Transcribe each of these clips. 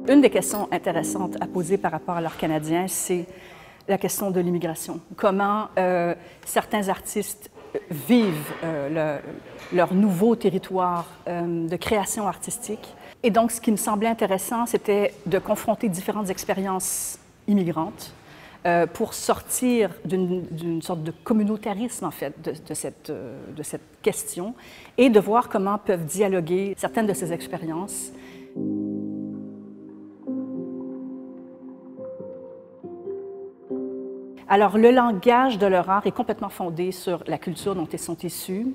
Une des questions intéressantes à poser par rapport à l'art canadien, c'est la question de l'immigration. Comment certains artistes vivent leur nouveau territoire de création artistique. Et donc, ce qui me semblait intéressant, c'était de confronter différentes expériences immigrantes pour sortir d'une sorte de communautarisme, en fait, de cette question, et de voir comment peuvent dialoguer certaines de ces expériences. Alors, le langage de leur art est complètement fondé sur la culture dont elles sont issues,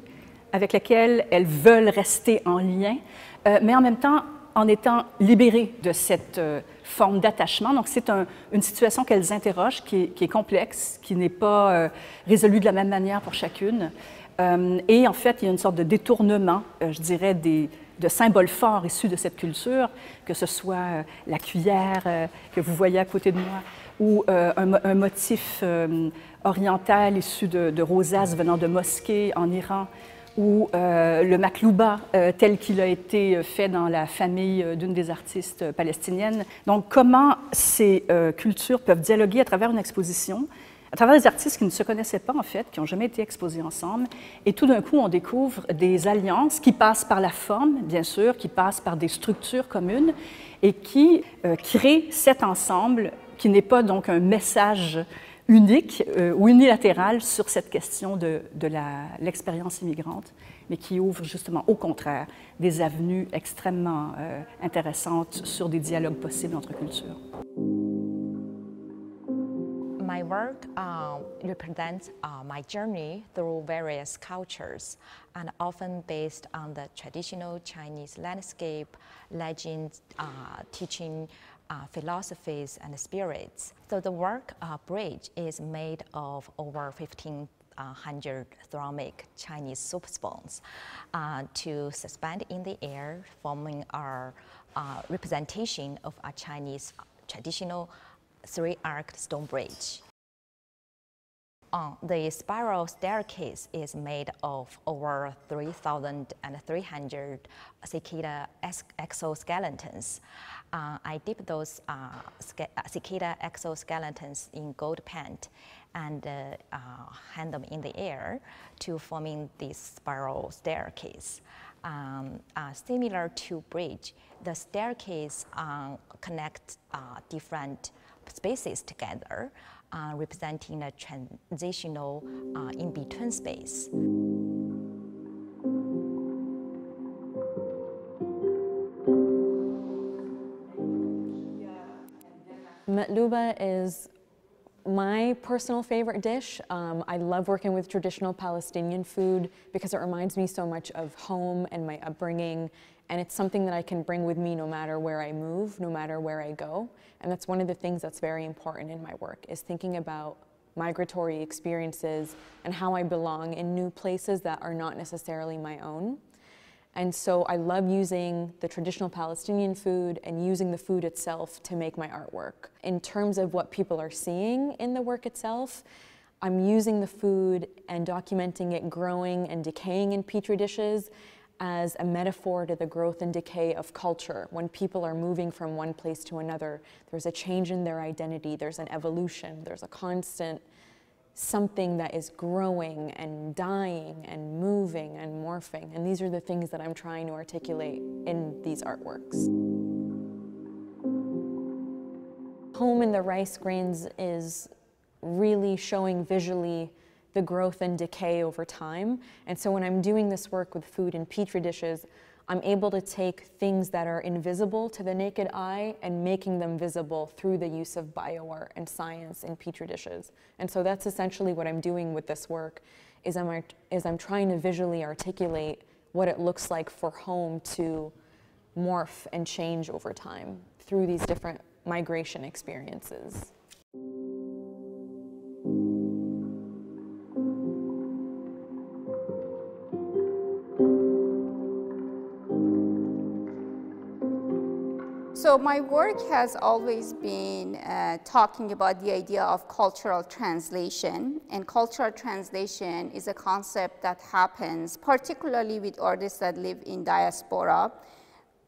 avec laquelle elles veulent rester en lien, mais en même temps en étant libérées de cette forme d'attachement. Donc, c'est une situation qu'elles interrogent, qui est complexe, qui n'est pas résolue de la même manière pour chacune. Et en fait, il y a une sorte de détournement, je dirais, de symboles forts issus de cette culture, que ce soit la cuillère que vous voyez à côté de moi, ou un motif oriental issu de rosaces venant de mosquées en Iran, ou le maklouba tel qu'il a été fait dans la famille d'une des artistes palestiniennes. Donc, comment ces cultures peuvent dialoguer à travers une exposition, à travers des artistes qui ne se connaissaient pas, en fait, qui n'ont jamais été exposés ensemble. Et tout d'un coup, on découvre des alliances qui passent par la forme, bien sûr, qui passent par des structures communes et qui créent cet ensemble qui n'est pas donc un message unique ou unilatéral sur cette question de l'expérience immigrante, mais qui ouvre justement, au contraire, des avenues extrêmement intéressantes sur des dialogues possibles entre cultures. My work represents my journey through various cultures and often based on the traditional Chinese landscape, legends, teaching, philosophies and spirits. So the work bridge is made of over 1,500 ceramic Chinese soup spoons to suspend in the air, forming our representation of a Chinese traditional three-arched stone bridge. The spiral staircase is made of over 3,300 cicada exoskeletons. I dip those cicada exoskeletons in gold paint and hand them in the air to forming this spiral staircase. Similar to bridge, the staircase connects different spaces together, representing a transitional in-between space. Matluba is my personal favorite dish. I love working with traditional Palestinian food because it reminds me so much of home and my upbringing, and it's something that I can bring with me no matter where I move, no matter where I go. And that's one of the things that's very important in my work, is thinking about migratory experiences and how I belong in new places that are not necessarily my own. And so I love using the traditional Palestinian food and using the food itself to make my artwork. In terms of what people are seeing in the work itself, I'm using the food and documenting it growing and decaying in petri dishes as a metaphor to the growth and decay of culture. When people are moving from one place to another, there's a change in their identity, there's an evolution, there's a constant something that is growing and dying and moving and morphing. And these are the things that I'm trying to articulate in these artworks. Home in the rice grains is really showing visually the growth and decay over time. And so when I'm doing this work with food in petri dishes, I'm able to take things that are invisible to the naked eye and making them visible through the use of bioart and science in petri dishes. And so that's essentially what I'm doing with this work, is I'm trying to visually articulate what it looks like for home to morph and change over time through these different migration experiences. So So my work has always been talking about the idea of cultural translation. And cultural translation is a concept that happens particularly with artists that live in diaspora,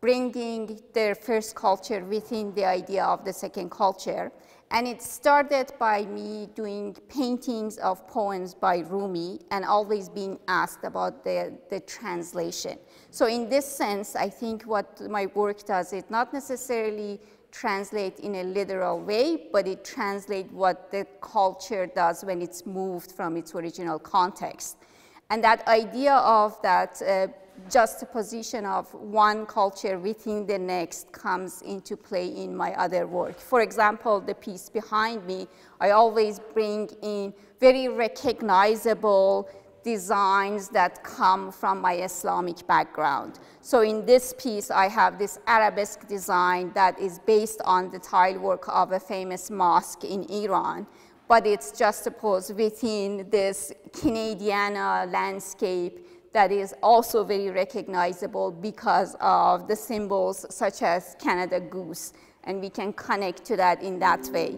bringing their first culture within the idea of the second culture. And it started by me doing paintings of poems by Rumi and always being asked about the translation. So in this sense, I think what my work does is not necessarily translate in a literal way, but it translates what the culture does when it's moved from its original context. And that idea of that juxtaposition of one culture within the next comes into play in my other work. For example, the piece behind me, I always bring in very recognizable designs that come from my Islamic background. So in this piece, I have this arabesque design that is based on the tile work of a famous mosque in Iran, but it's juxtaposed within this Canadian landscape that is also very recognizable because of the symbols such as Canada goose, and we can connect to that in that way.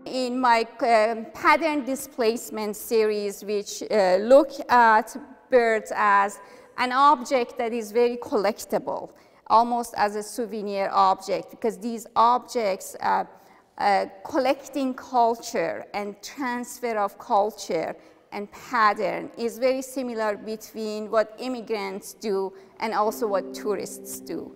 In my pattern displacement series, which look at birds as an object that is very collectible, almost as a souvenir object, because these objects, collecting culture and transfer of culture and pattern is very similar between what immigrants do and also what tourists do.